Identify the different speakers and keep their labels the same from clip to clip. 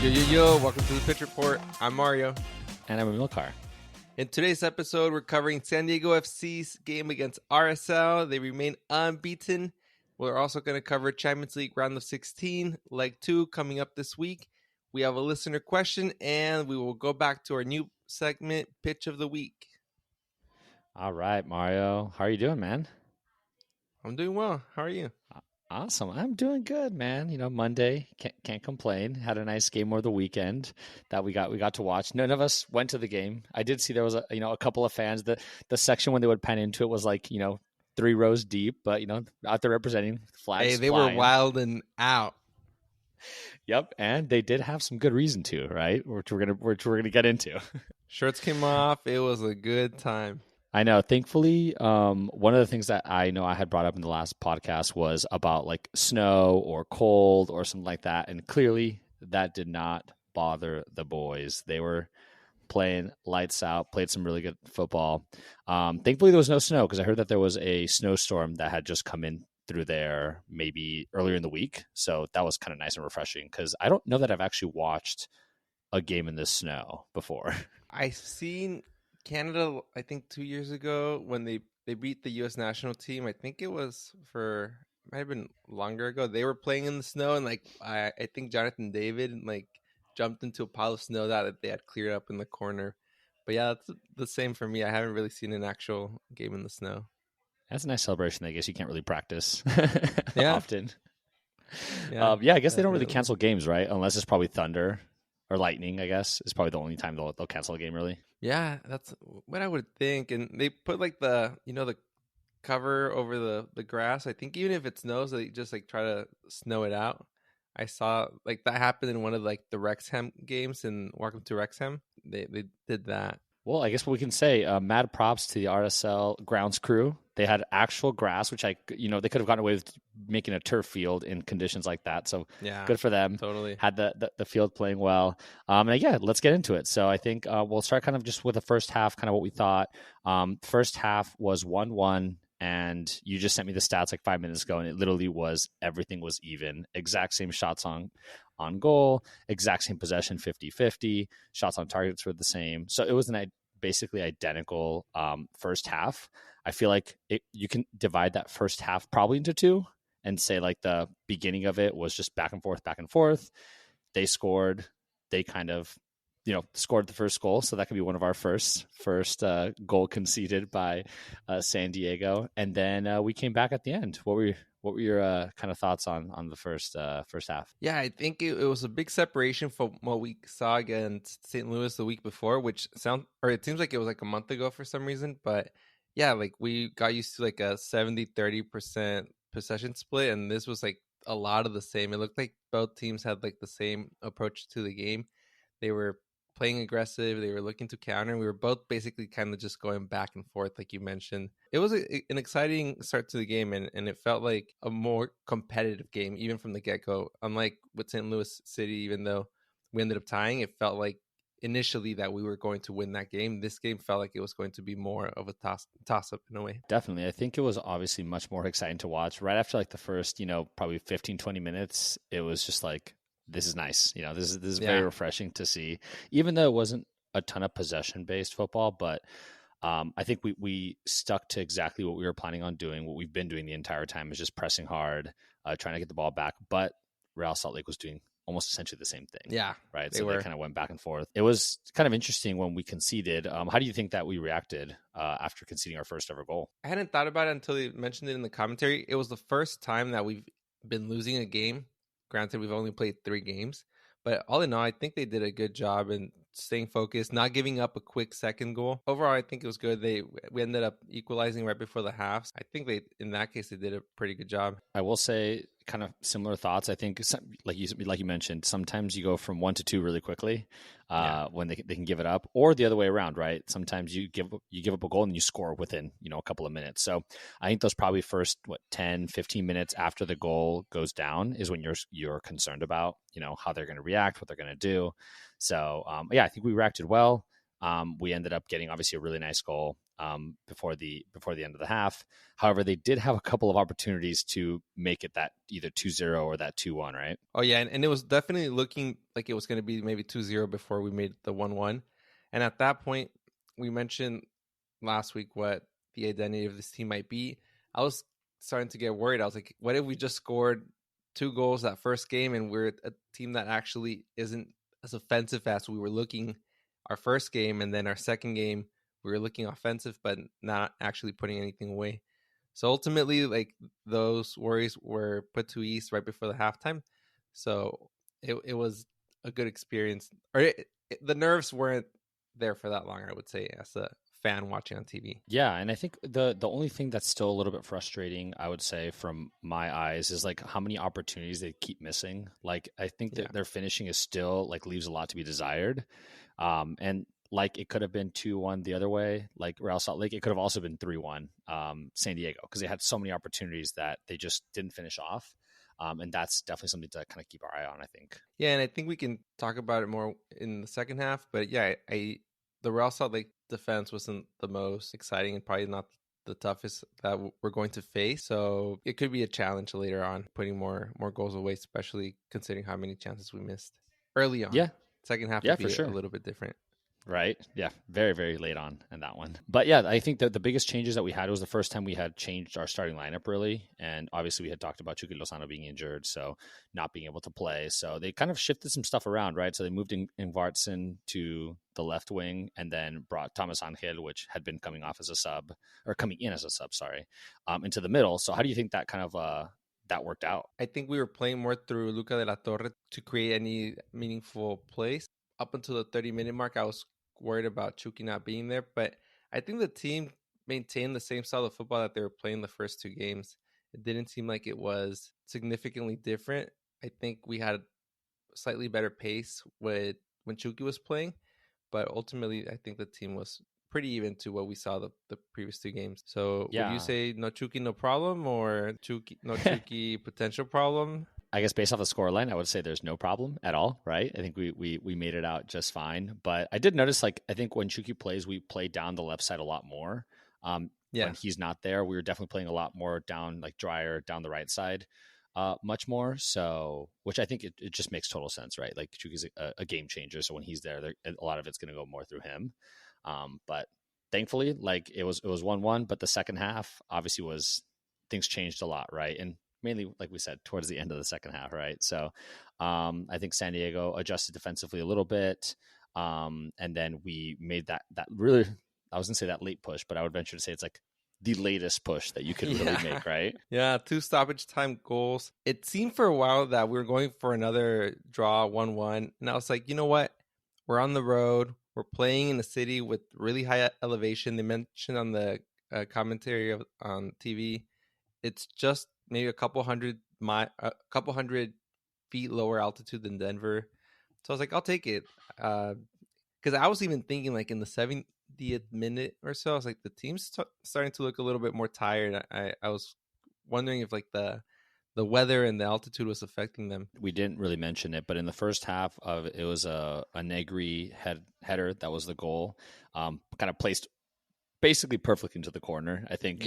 Speaker 1: Yo, welcome to the Pitch Report. I'm Mario.
Speaker 2: And I'm Emilcar.
Speaker 1: In today's episode, we're covering San Diego FC's game against RSL. They remain unbeaten. We're also going to cover Champions League round of 16, leg 2, coming up this week. We have a listener question, and we will go back to our new segment, Pitch of the Week.
Speaker 2: All right, Mario. How are you doing, man?
Speaker 1: I'm doing well. How are you?
Speaker 2: Awesome. I'm doing good, man. You know, Monday, can't complain. Had a nice game over the weekend that we got to watch. None of us went to the game. I did see there was a couple of fans. The section when they would pan into it was like, 3 rows deep, but out there representing flags.
Speaker 1: Hey, they
Speaker 2: flying.
Speaker 1: were wild and out.
Speaker 2: Yep, and they did have some good reason to, right? Which we're gonna get into.
Speaker 1: Shirts came off. It was a good time.
Speaker 2: I know. Thankfully, one of the things that I know I had brought up in the last podcast was about like snow or cold or something like that. And clearly that did not bother the boys. They were playing lights out, played some really good football. Thankfully, there was no snow because I heard that there was a snowstorm that had just come in through there maybe earlier in the week. So that was kind of nice and refreshing because I don't know that I've actually watched a game in the snow before.
Speaker 1: I've seen Canada, I think 2 years ago when they beat the U.S. national team. I think it was might have been longer ago. They were playing in the snow, and I think Jonathan David jumped into a pile of snow that they had cleared up in the corner. But yeah, that's the same for me. I haven't really seen an actual game in the snow.
Speaker 2: That's a nice celebration. I guess you can't really practice often.
Speaker 1: Yeah,
Speaker 2: I guess they don't really cancel games, right? Unless it's probably thunder or lightning, I guess. It's probably the only time they'll cancel a game, really.
Speaker 1: Yeah, that's what I would think. And they put the cover over the grass. I think even if it snows, they just try to snow it out. I saw that happened in one of the Wrexham games in Welcome to Wrexham. They did that.
Speaker 2: Well, I guess what we can say, mad props to the RSL grounds crew. They had actual grass, which they could have gotten away with making a turf field in conditions like that. So
Speaker 1: yeah,
Speaker 2: good for them.
Speaker 1: Totally.
Speaker 2: Had the field playing well. And yeah, let's get into it. So I think we'll start kind of just with the first half, kind of what we thought. First half was 1-1. And you just sent me the stats 5 minutes ago, and it literally was everything was even. Exact same shots on goal, exact same possession, 50-50. Shots on targets were the same. So it was basically identical first half. I feel like you can divide that first half probably into two and say the beginning of it was just back and forth. They scored. They kind of scored the first goal. So that could be one of our first goal conceded by San Diego. And then we came back at the end. What were your kind of thoughts on the first half?
Speaker 1: Yeah, I think it was a big separation from what we saw against St. Louis the week before, which it seems like it was a month ago for some reason. But yeah, we got used to a 70-30% possession split. And this was a lot of the same. It looked like both teams had the same approach to the game. They were playing aggressive. They were looking to counter. We were both basically kind of just going back and forth, like you mentioned. It was an exciting start to the game, and it felt like a more competitive game, even from the get-go. Unlike with St. Louis City, even though we ended up tying, it felt like initially that we were going to win that game. This game felt like it was going to be more of a toss-up in a way.
Speaker 2: Definitely. I think it was obviously much more exciting to watch. Right after the first, probably 15-20 minutes, it was just this is nice. This is very refreshing to see, even though it wasn't a ton of possession-based football. But I think we stuck to exactly what we were planning on doing. What we've been doing the entire time is just pressing hard, trying to get the ball back. But Real Salt Lake was doing almost essentially the same thing.
Speaker 1: Yeah.
Speaker 2: Right. They kind of went back and forth. It was kind of interesting when we conceded. How do you think that we reacted after conceding our first ever goal?
Speaker 1: I hadn't thought about it until you mentioned it in the commentary. It was the first time that we've been losing a game. Granted, we've only played 3 games, but all in all, I think they did a good job in staying focused, not giving up a quick second goal. Overall, I think it was good. We ended up equalizing right before the half. I think in that case, they did a pretty good job.
Speaker 2: I will say kind of similar thoughts. I think like you mentioned, sometimes you go from 1 to 2 really quickly when they can give it up, or the other way around, right? Sometimes you give up a goal and you score within, a couple of minutes. So I think those probably first 10, 15 minutes after the goal goes down is when you're concerned about, how they're going to react, what they're going to do. So I think we reacted well. We ended up getting obviously a really nice goal. before the end of the half. However, they did have a couple of opportunities to make it that either 2-0 or that 2-1, right?
Speaker 1: Oh, yeah. And it was definitely looking like it was going to be maybe 2-0 before we made the 1-1. And at that point, we mentioned last week what the identity of this team might be. I was starting to get worried. I was like, what if we just scored 2 goals that first game and we're a team that actually isn't as offensive as we were looking our first game, and then our second game we were looking offensive but not actually putting anything away. So ultimately, like, those worries were put to ease right before the halftime. So it was a good experience. Or the nerves weren't there for that long, I would say, as a fan watching on TV.
Speaker 2: Yeah, and I think the only thing that's still a little bit frustrating, I would say, from my eyes, is like how many opportunities they keep missing. Like, I think that their finishing is still like leaves a lot to be desired. And like it could have been 2-1 the other way, like Real Salt Lake. It could have also been 3-1 San Diego, because they had so many opportunities that they just didn't finish off. And that's definitely something to kind of keep our eye on, I think.
Speaker 1: Yeah, and I think we can talk about it more in the second half. But yeah, the Real Salt Lake defense wasn't the most exciting and probably not the toughest that we're going to face. So it could be a challenge later on, putting more goals away, especially considering how many chances we missed early on.
Speaker 2: Yeah.
Speaker 1: Second half
Speaker 2: Yeah,
Speaker 1: would
Speaker 2: for
Speaker 1: be
Speaker 2: sure.
Speaker 1: a little bit different.
Speaker 2: Right. Yeah. Very, very late on in that one. But yeah, I think that the biggest changes that we had was the first time we had changed our starting lineup, really. And obviously we had talked about Chucky Lozano being injured, so not being able to play. So they kind of shifted some stuff around, right? So they moved in Vartson to the left wing and then brought Thomas Angel, which had been coming in as a sub, into the middle. So how do you think that kind of that worked out?
Speaker 1: I think we were playing more through Luca de la Torre to create any meaningful plays. Up until the 30-minute mark, I was worried about Chucky not being there, but I think the team maintained the same style of football that they were playing the first 2 games. It didn't seem like it was significantly different. I think we had slightly better pace when Chucky was playing, but ultimately I think the team was pretty even to what we saw the previous 2 games. So would you say no Chucky, no problem, or no Chucky potential problem?
Speaker 2: I guess based off the scoreline, I would say there's no problem at all, right? I think we made it out just fine. But I did notice, like, I think when Chucky plays, we play down the left side a lot more. When he's not there, we were definitely playing a lot more down, like drier, down the right side, much more. So, which I think it just makes total sense, right? Like Chucky's a game changer. So when he's there, a lot of it's going to go more through him. But thankfully, like it was 1-1, but the second half obviously things changed a lot, right? And mainly, like we said, towards the end of the second half, right? So I think San Diego adjusted defensively a little bit. And then we made that really, I was going to say that late push, but I would venture to say it's like the latest push that you could really make, right?
Speaker 1: Yeah, 2 stoppage time goals. It seemed for a while that we were going for another draw, 1-1. And I was like, you know what? We're on the road. We're playing in a city with really high elevation. They mentioned on the commentary on TV, it's just maybe a couple hundred feet lower altitude than Denver. So I was like, I'll take it. Because I was even thinking, like, in the 70th minute or so, I was like, the team's starting to look a little bit more tired. I was wondering if, like, the weather and the altitude was affecting them.
Speaker 2: We didn't really mention it, but in the first half of it was a Negri header that was the goal, kind of placed basically perfectly into the corner. I think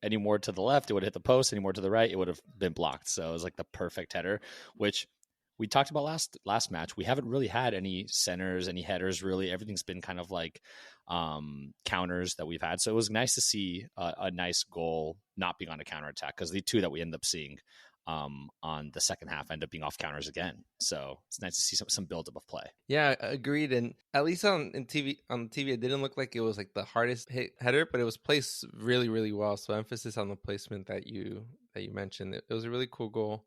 Speaker 2: any more to the left, it would hit the post. Any more to the right, it would have been blocked. So it was like the perfect header, which we talked about last match. We haven't really had any centers, any headers, really. Everything's been kind of like counters that we've had. So it was nice to see a nice goal not being on a counterattack, because the 2 that we end up seeing on the second half end up being off counters again. So it's nice to see some buildup of play.
Speaker 1: Yeah, agreed. And at least on TV, it didn't look like it was like the hardest hit header, but it was placed really, really well. So emphasis on the placement that you mentioned. It was a really cool goal,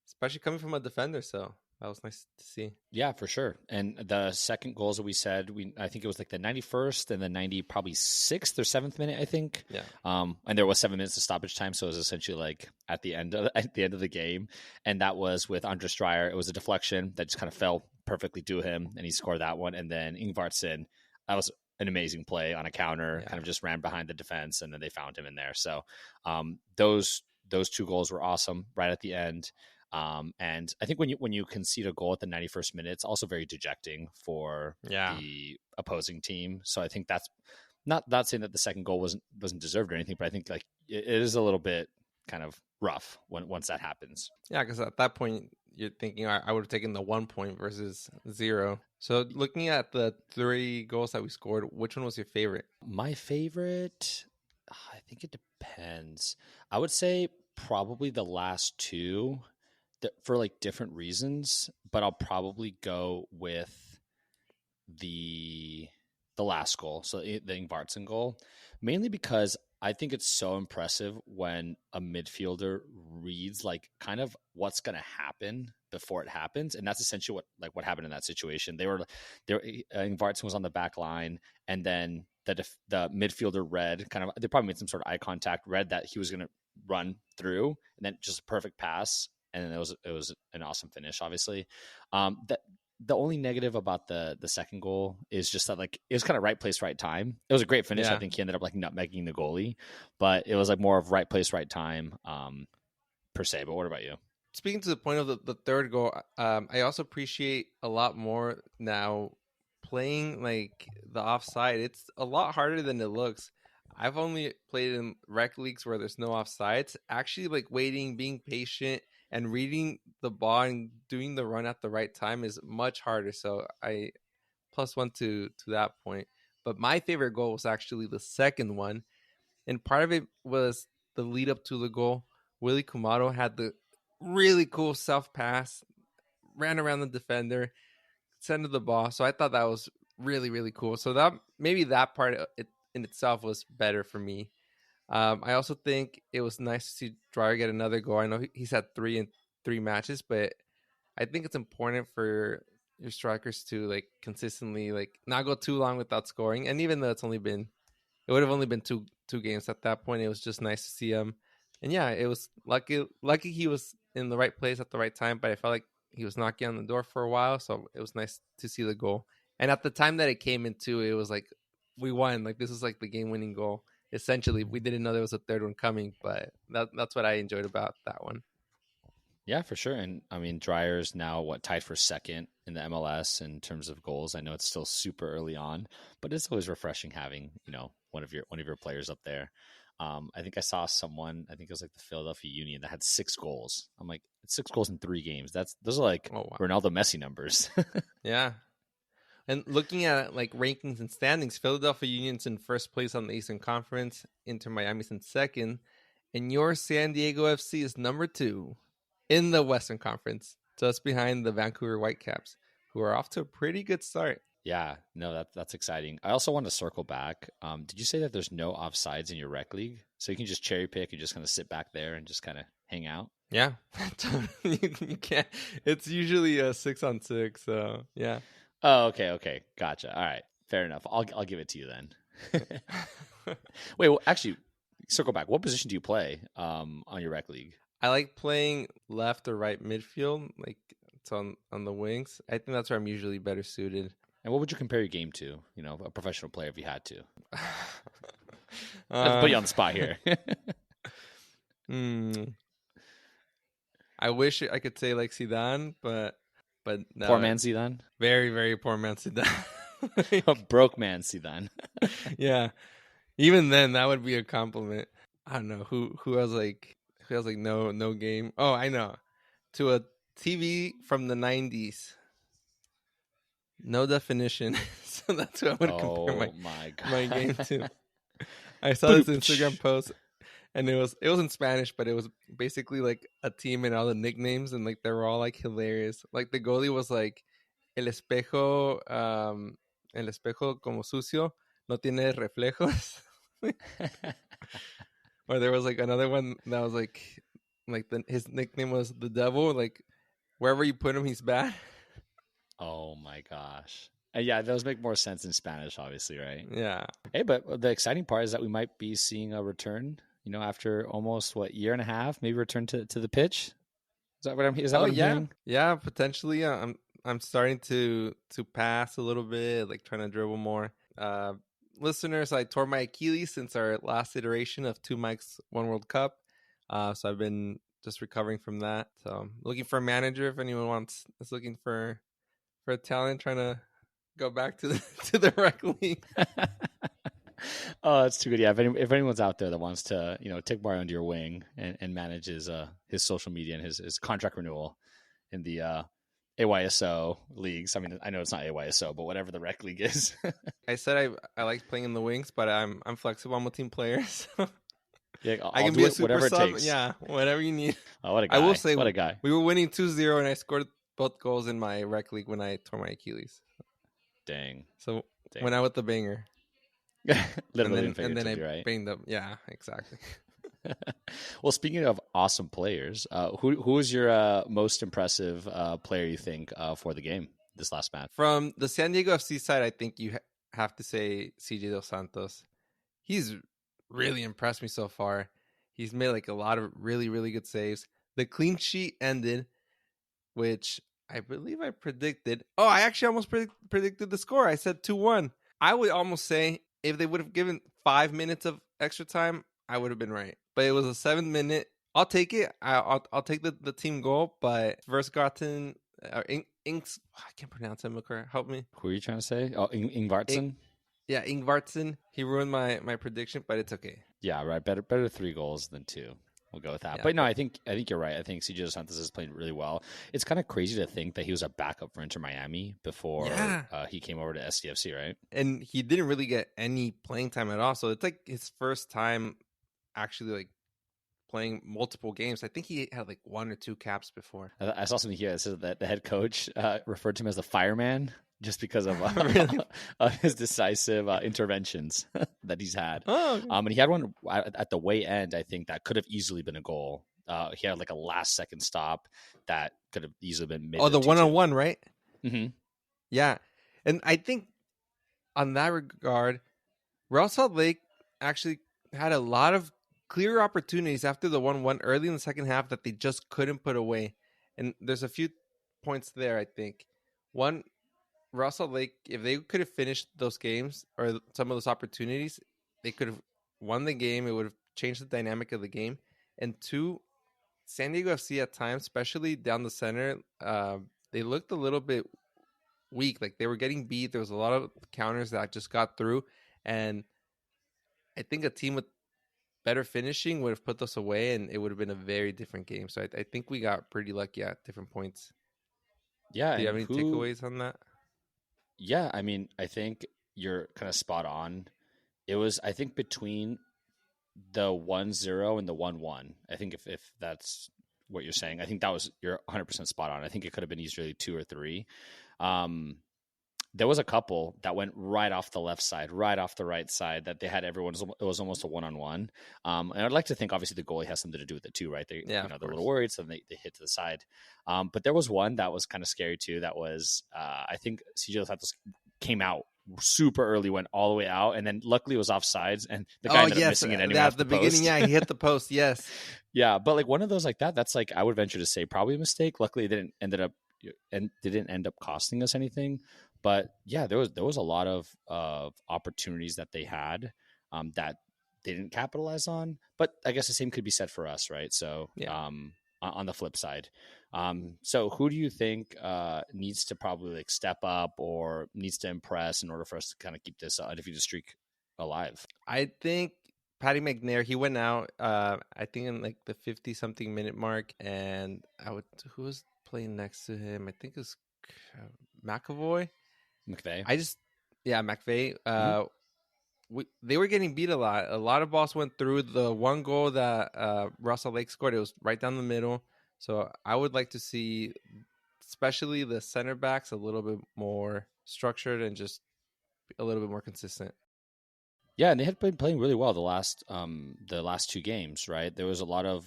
Speaker 1: especially coming from a defender. So that was nice to see.
Speaker 2: Yeah, for sure. And the second goals that we said, I think it was like the 91st and the probably 6th or 7th minute, I think.
Speaker 1: Yeah.
Speaker 2: And there was 7 minutes of stoppage time, so it was essentially like at the end of the game. And that was with Andres Dreyer. It was a deflection that just kind of fell perfectly to him, and he scored that one. And then Ingvartsen, that was an amazing play on a counter, kind of just ran behind the defense, and then they found him in there. So those 2 goals were awesome right at the end. And I think when you concede a goal at the 91st minute, it's also very dejecting for the opposing team. So I think that's Not saying that the second goal wasn't deserved or anything, but I think like it is a little bit kind of rough once that happens.
Speaker 1: Yeah, because at that point you're thinking, all right, I would have taken the 1 point versus 0. So looking at the 3 goals that we scored, which one was your favorite?
Speaker 2: My favorite, I think it depends. I would say probably the last 2 for like different reasons, but I'll probably go with the last goal, so the Ingvartsen goal, mainly because I think it's so impressive when a midfielder reads like kind of what's going to happen before it happens, and that's essentially what happened in that situation. Ingvartsen was on the back line, and then the midfielder read kind of, they probably made some sort of eye contact, read that he was going to run through, and then just a perfect pass, and then it was an awesome finish, obviously. The only negative about the second goal is just that like it was kind of right place, right time. It was a great finish. Yeah. I think he ended up like nutmegging the goalie, but it was like more of right place, right time per se. But what about you?
Speaker 1: Speaking to the point of the third goal, I also appreciate a lot more now playing like the offside. It's a lot harder than it looks. I've only played in rec leagues where there's no offsides. Actually, like waiting, being patient, and reading the ball and doing the run at the right time is much harder. So I +1 to that point. But my favorite goal was actually the second one. And part of it was the lead up to the goal. Willie Kumado had the really cool self pass, ran around the defender, sent the ball. So I thought that was really, really cool. So that maybe that part in itself was better for me. I also think it was nice to see Dreyer get another goal. I know he's had 3 in 3 matches, but I think it's important for your strikers to like consistently like not go too long without scoring. And even though it would have only been two games at that point, it was just nice to see him. And yeah, it was lucky he was in the right place at the right time, but I felt like he was knocking on the door for a while, so it was nice to see the goal. And at the time that it came into, it was like we won. Like this was like the game-winning goal. Essentially, we didn't know there was a third one coming, but that's what I enjoyed about that one.
Speaker 2: Yeah, for sure. And I mean, Dreyer's now tied for second in the MLS in terms of goals. I know it's still super early on, but it's always refreshing having, one of your players up there. I think I saw someone, I think it was like the Philadelphia Union, that had 6 goals. I'm like, it's 6 goals in 3 games. Those are like Ronaldo Messi numbers.
Speaker 1: Yeah. And looking at like rankings and standings, Philadelphia Union's in first place on the Eastern Conference, Inter Miami's in second, and your San Diego FC is number 2 in the Western Conference, just behind the Vancouver Whitecaps, who are off to a pretty good start.
Speaker 2: Yeah, no, that's exciting. I also want to circle back. Did you say that there's no offsides in your rec league? So you can just cherry pick and just kind of sit back there and just kind of hang out?
Speaker 1: Yeah, you can't. It's usually a 6-on-6, so yeah.
Speaker 2: Oh, okay, gotcha. All right, fair enough. I'll give it to you then. Wait, well, actually, circle back. What position do you play on your rec league?
Speaker 1: I like playing left or right midfield, like it's on the wings. I think that's where I'm usually better suited.
Speaker 2: And what would you compare your game to? A professional player if you had to. Let's put you on the spot here.
Speaker 1: I wish I could say like Zidane, but no.
Speaker 2: Poor man Zidane?
Speaker 1: Very, very poor man Zidane.
Speaker 2: A broke man Zidane.
Speaker 1: Yeah. Even then, that would be a compliment. I don't know who has like no game. Oh, I know. To a TV from the 90s. No definition. So that's what I would compare my game to. I saw this Instagram post, and it was in Spanish, but it was basically like a team and all the nicknames, and like they were all like hilarious. Like the goalie was like el espejo como sucio, no tiene reflejos. Or there was like another one that was like his nickname was the devil. Like wherever you put him, he's bad.
Speaker 2: Oh my gosh. Yeah, those make more sense in Spanish, obviously, right?
Speaker 1: Yeah.
Speaker 2: Hey, but the exciting part is that we might be seeing a return, after almost year and a half, maybe return to the pitch. Is that what I'm hearing?
Speaker 1: Yeah, potentially. I'm starting to pass a little bit, like trying to dribble more. Listeners, I tore my Achilles since our last iteration of 2 Mics, 1 World Cup. So I've been just recovering from that. So I'm looking for a manager if anyone is looking for a talent, trying to go back to the rec league.
Speaker 2: Oh, that's too good. Yeah, if anyone's out there that wants to, take Mario under your wing and manage his social media and his contract renewal in the AYSO leagues. I mean, I know it's not AYSO, but whatever the rec league is.
Speaker 1: I said I like playing in the wings, but I'm flexible. I'm a team player, so
Speaker 2: Yeah,
Speaker 1: I
Speaker 2: I'll
Speaker 1: can
Speaker 2: do
Speaker 1: be a
Speaker 2: it
Speaker 1: super
Speaker 2: whatever it
Speaker 1: sub.
Speaker 2: takes.
Speaker 1: Yeah, whatever you need.
Speaker 2: Oh, what a
Speaker 1: I will
Speaker 2: guy!
Speaker 1: say
Speaker 2: What a guy!
Speaker 1: we were winning 2-0, and I scored both goals in my rec league when I tore my Achilles.
Speaker 2: Dang,
Speaker 1: So
Speaker 2: dang.
Speaker 1: went out with the banger,
Speaker 2: Literally and
Speaker 1: and then I
Speaker 2: figuratively, right?
Speaker 1: banged up. Yeah, exactly.
Speaker 2: Well, speaking of awesome players, who was your most impressive player you think for the game this last match?
Speaker 1: From the San Diego FC side, I think you have to say CJ Dos Santos. He's really impressed me so far. He's made like a lot of really, really good saves. The clean sheet ended, which I believe I predicted. Oh, I actually almost predicted the score. I said 2-1. I would almost say if they would have given 5 minutes of extra time, I would have been right. But it was a 7-minute. I'll take it. I'll take the team goal. But Versgotten, Inks, I can't pronounce him. Help me.
Speaker 2: Who are you trying to say? Oh, Ingvartsen.
Speaker 1: Yeah, Ingvartsen. He ruined my prediction, but it's okay.
Speaker 2: Yeah, right. Better 3 goals than 2. We'll go with that.
Speaker 1: Yeah,
Speaker 2: but no, I think you're right. I think CJ Dos Santos has played really well. It's kind of crazy to think that he was a backup for Inter Miami before he came over to SDFC, right?
Speaker 1: And he didn't really get any playing time at all. So it's like his first time actually like playing multiple games. I think he had like 1 or 2 caps before.
Speaker 2: I saw something here that says that the head coach referred to him as the fireman just because of,
Speaker 1: Really?
Speaker 2: of his decisive interventions that he's had.
Speaker 1: Oh, okay.
Speaker 2: And he had one at the way end, I think, that could have easily been a goal. He had like a last second stop that could have easily been made.
Speaker 1: Oh, the 1-on-1, right?
Speaker 2: Mm-hmm.
Speaker 1: Yeah. And I think on that regard, Real Salt Lake actually had a lot of clear opportunities after the 1-1 early in the second half that they just couldn't put away. And there's a few points there, I think. One, Real Salt Lake, if they could have finished those games or some of those opportunities, they could have won the game. It would have changed the dynamic of the game. And 2, San Diego FC at times, especially down the center, they looked a little bit weak. Like they were getting beat. There was a lot of counters that just got through. And I think a team with better finishing would have put those away, and it would have been a very different game. So I think we got pretty lucky at different points.
Speaker 2: Yeah.
Speaker 1: Do you have any takeaways on that?
Speaker 2: Yeah, I mean, I think you're kind of spot on. It was, I think, between the 1-0 and the 1-1. I think if that's what you're saying, I think you're 100% spot on. I think it could have been easily 2 or 3. There was a couple that went right off the left side, right off the right side that they had everyone. It was almost a 1-on-1. And I'd like to think, obviously, the goalie has something to do with it too, right? They're a little worried, so they hit to the side. But there was one that was kind of scary too. That was, I think CJ Dos Santos came out super early, went all the way out, and then luckily it was offsides, and the guy ended up missing it anyway.
Speaker 1: At the beginning, yeah, he hit the post, yes.
Speaker 2: Yeah, but like one of those like that's like, I would venture to say probably a mistake. Luckily, it didn't end up costing us anything. But yeah, there was a lot of opportunities that they had that they didn't capitalize on. But I guess the same could be said for us, right? So
Speaker 1: yeah.
Speaker 2: On the flip side, so who do you think needs to probably like step up or needs to impress in order for us to kind of keep this undefeated streak alive?
Speaker 1: I think Patty McNair, he went out, I think in like the 50-something minute mark, and who was playing next to him? I think it was McAvoy.
Speaker 2: McVeigh.
Speaker 1: McVeigh. They were getting beat a lot. A lot of balls went through. The one goal that Russell Lake scored, it was right down the middle. So I would like to see, especially the center backs, a little bit more structured and just a little bit more consistent.
Speaker 2: Yeah, and they had been playing really well the last 2 games, right? There was a lot of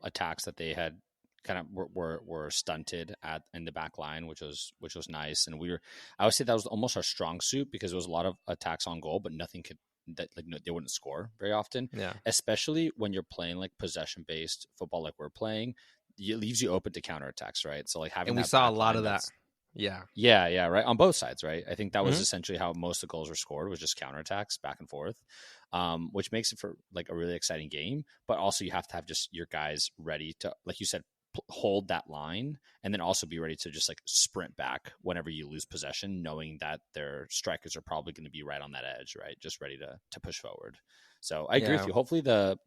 Speaker 2: attacks that they had kind of were stunted in the back line, which was nice. And I would say that was almost our strong suit because there was a lot of attacks on goal, but nothing they wouldn't score very often.
Speaker 1: Yeah,
Speaker 2: especially when you're playing like possession based football, like we're playing, it leaves you open to counterattacks, right? So like having,
Speaker 1: and we saw a lot of that.
Speaker 2: Yeah, right, on both sides, right? I think that was essentially how most of the goals were scored, was just counterattacks back and forth, which makes it for like a really exciting game. But also you have to have just your guys ready to, like you said, hold that line, and then also be ready to just like sprint back whenever you lose possession, knowing that their strikers are probably going to be right on that edge, right, just ready to push forward. So I agree with you. Hopefully the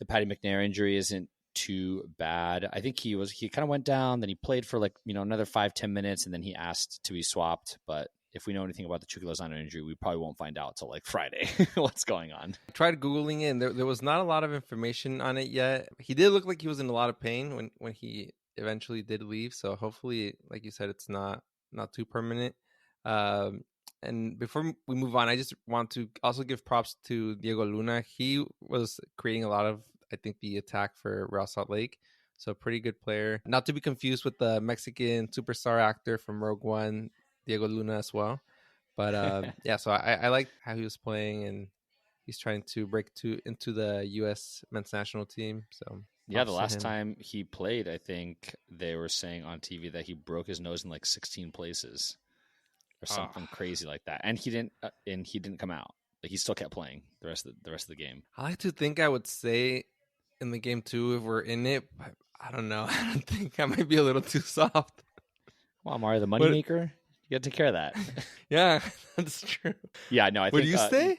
Speaker 2: Patty McNair injury isn't too bad. I think he kind of went down, then he played for like, another 5-10 minutes, and then he asked to be swapped. But if we know anything about the Chucky Lozano injury, we probably won't find out till like Friday what's going on.
Speaker 1: I tried Googling it, and there was not a lot of information on it yet. He did look like he was in a lot of pain when he eventually did leave. So hopefully, like you said, it's not too permanent. And before we move on, I just want to also give props to Diego Luna. He was creating a lot of, I think, the attack for Real Salt Lake. So pretty good player. Not to be confused with the Mexican superstar actor from Rogue One, Diego Luna, as well. But yeah, so I like how he was playing, and he's trying to break into the U.S. men's national team. So
Speaker 2: yeah, the last time he played, I think they were saying on TV that he broke his nose in like 16 places or something crazy like that, and he didn't come out. Like, he still kept playing the rest of the game.
Speaker 1: I like to think I would say in the game too if we're in it, but I don't know. I don't think I might be a little too soft.
Speaker 2: Well, Mario, the moneymaker, you got to take care of that.
Speaker 1: Yeah, that's true.
Speaker 2: Yeah, no, I think.
Speaker 1: Would you say?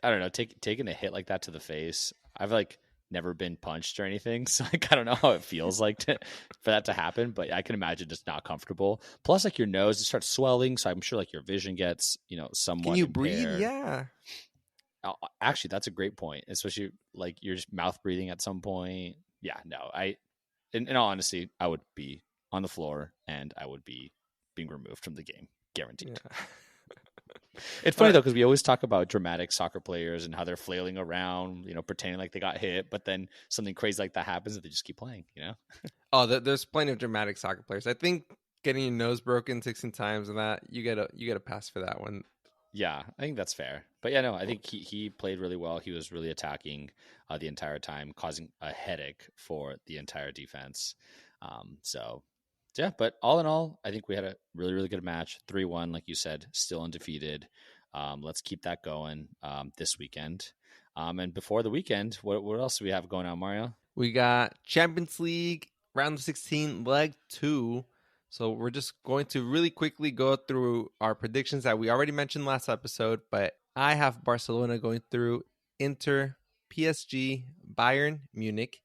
Speaker 2: I don't know. Taking a hit like that to the face, I've like never been punched or anything, so like I don't know how it feels like for that to happen, but I can imagine just not comfortable. Plus, like, your nose, it starts swelling, so I'm sure like your vision gets somewhat.
Speaker 1: Can you
Speaker 2: impaired.
Speaker 1: breathe? Yeah.
Speaker 2: Actually, that's a great point, especially like you're just mouth breathing at some point. Yeah, no, in all honesty, I would be on the floor and I would be being removed from the game, guaranteed. Yeah. It's funny though, because we always talk about dramatic soccer players and how they're flailing around, pretending like they got hit, but then something crazy like that happens and they just keep playing,
Speaker 1: Oh, there's plenty of dramatic soccer players. I think getting your nose broken 16 times and that you get a pass for that one.
Speaker 2: Yeah, I think that's fair. But yeah, no, I think he played really well. He was really attacking the entire time, causing a headache for the entire defense. So yeah, but all in all, I think we had a really, really good match. 3-1, like you said, still undefeated. Let's keep that going this weekend. And before the weekend, what else do we have going on, Mario?
Speaker 1: We got Champions League round of 16, leg 2. So we're just going to really quickly go through our predictions that we already mentioned last episode, but I have Barcelona going through Inter, PSG, Bayern, Munich,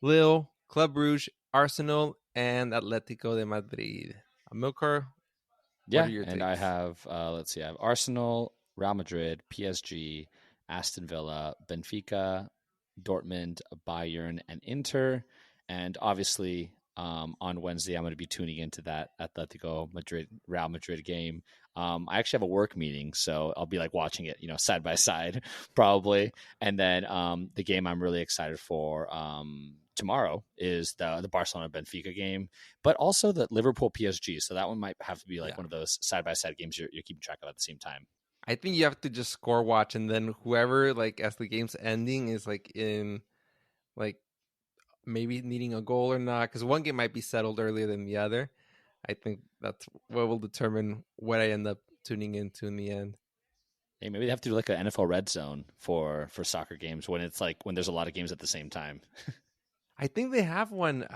Speaker 1: Lille, Club Brugge, Arsenal, and Atletico de Madrid. Amilcar,
Speaker 2: yeah, and I have, I have Arsenal, Real Madrid, PSG, Aston Villa, Benfica, Dortmund, Bayern, and Inter. And obviously, on Wednesday, I'm going to be tuning into that Atletico Madrid, Real Madrid game. I actually have a work meeting, so I'll be like watching it, side by side, probably. And then the game I'm really excited for tomorrow is the Barcelona Benfica game, but also the Liverpool PSG. So that one might have to be like one of those side by side games you're keeping track of at the same time.
Speaker 1: I think you have to just score watch, and then whoever, like, as the game's ending is like in like maybe needing a goal or not, because one game might be settled earlier than the other. I think that's what will determine what I end up tuning into in the end.
Speaker 2: Hey, maybe they have to do like an NFL red zone for soccer games when it's like when there's a lot of games at the same time.
Speaker 1: I think they have one.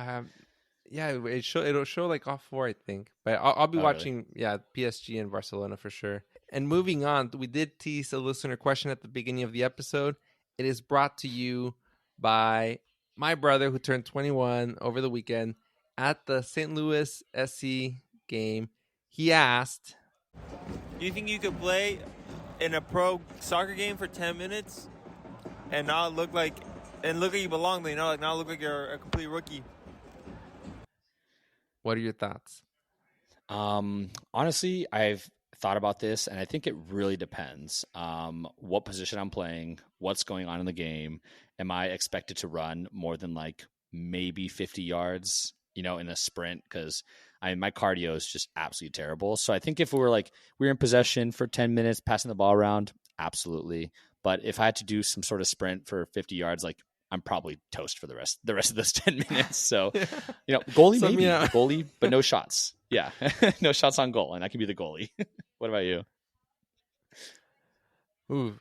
Speaker 1: Yeah, it'll show like all 4, I think. But I'll be watching, really? PSG and Barcelona for sure. And moving on, we did tease a listener question at the beginning of the episode. It is brought to you by my brother, who turned 21 over the weekend at the St. Louis SC game. He asked,
Speaker 3: do you think you could play in a pro soccer game for 10 minutes and not look like you belong, like not look like you're a complete rookie?
Speaker 1: What are your thoughts?
Speaker 2: Honestly, I've thought about this, and I think it really depends. What position I'm playing, what's going on in the game. Am I expected to run more than like maybe 50 yards, in a sprint? Because my cardio is just absolutely terrible. So I think if we're in possession for 10 minutes, passing the ball around, absolutely. But if I had to do some sort of sprint for 50 yards, like, I'm probably toast for the rest of those 10 minutes. So, goalie, maybe goalie, but no shots. Yeah. No shots on goal. And I can be the goalie. What about you?
Speaker 1: Ooh,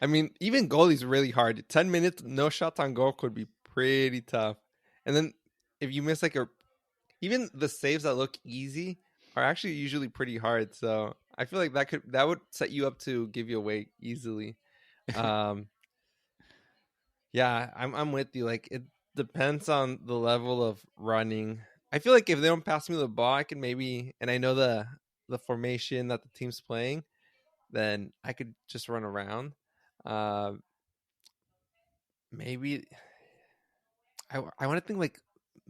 Speaker 1: I mean, even goalie's really hard. 10 minutes, no shots on goal could be pretty tough. And then if you miss like even the saves that look easy are actually usually pretty hard. So I feel like that would set you up to give you away easily. Yeah, I'm with you. Like it depends on the level of running. I feel like if they don't pass me the ball, I can maybe, and I know the formation that the team's playing, then I could just run around. Maybe I want to think like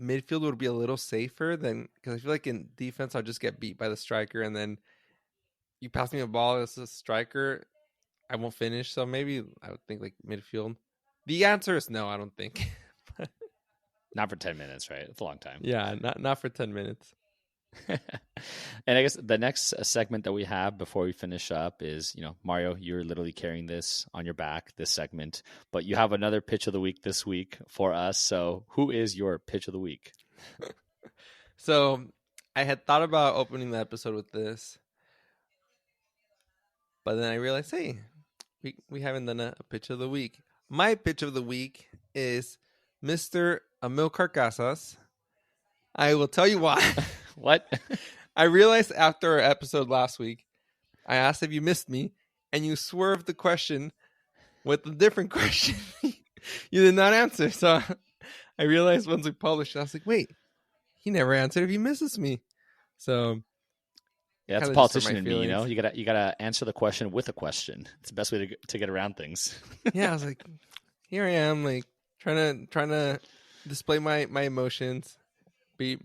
Speaker 1: midfield would be a little safer than, because I feel like in defense I'll just get beat by the striker, and then you pass me a ball as a striker, I won't finish. So maybe I would think like midfield. The answer is no, I don't think.
Speaker 2: Not for 10 minutes, right? It's a long time.
Speaker 1: Yeah, not for 10 minutes.
Speaker 2: And I guess the next segment that we have before we finish up is, Mario, you're literally carrying this on your back, this segment, but you have another pitch of the week this week for us. So who is your pitch of the week?
Speaker 1: So I had thought about opening the episode with this, but then I realized, hey, we haven't done a pitch of the week. My pitch of the week is Mr. Amilcar Casas. I will tell you why.
Speaker 2: What?
Speaker 1: I realized after our episode last week, I asked if you missed me, and you swerved the question with a different question. You did not answer. So I realized once we published it, I was like, wait, he never answered if he misses me. So
Speaker 2: yeah, it's a politician in me, You gotta answer the question with a question. It's the best way to get around things.
Speaker 1: Yeah, I was like, here I am, like trying to display my emotions, be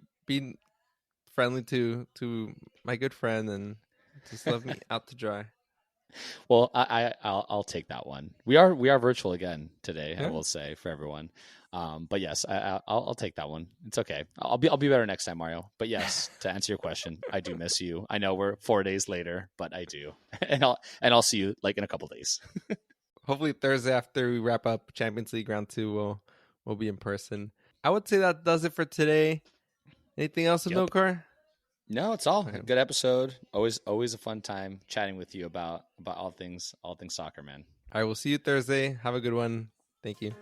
Speaker 1: friendly to my good friend, and just left me out to dry.
Speaker 2: Well, I'll take that one. We are virtual again today.
Speaker 1: Yeah.
Speaker 2: I will say for everyone, but yes, I'll take that one. It's okay. I'll be better next time, Mario. But yes, to answer your question, I do miss you. I know we're 4 days later, but I do, and I'll see you like in a couple days.
Speaker 1: Hopefully Thursday after we wrap up Champions League round 2, we'll be in person. I would say that does it for today. Anything else with Milcar?
Speaker 2: No, it's all. Okay. Good episode. Always a fun time chatting with you about all things soccer, man.
Speaker 1: All right, we'll see you Thursday. Have a good one. Thank you.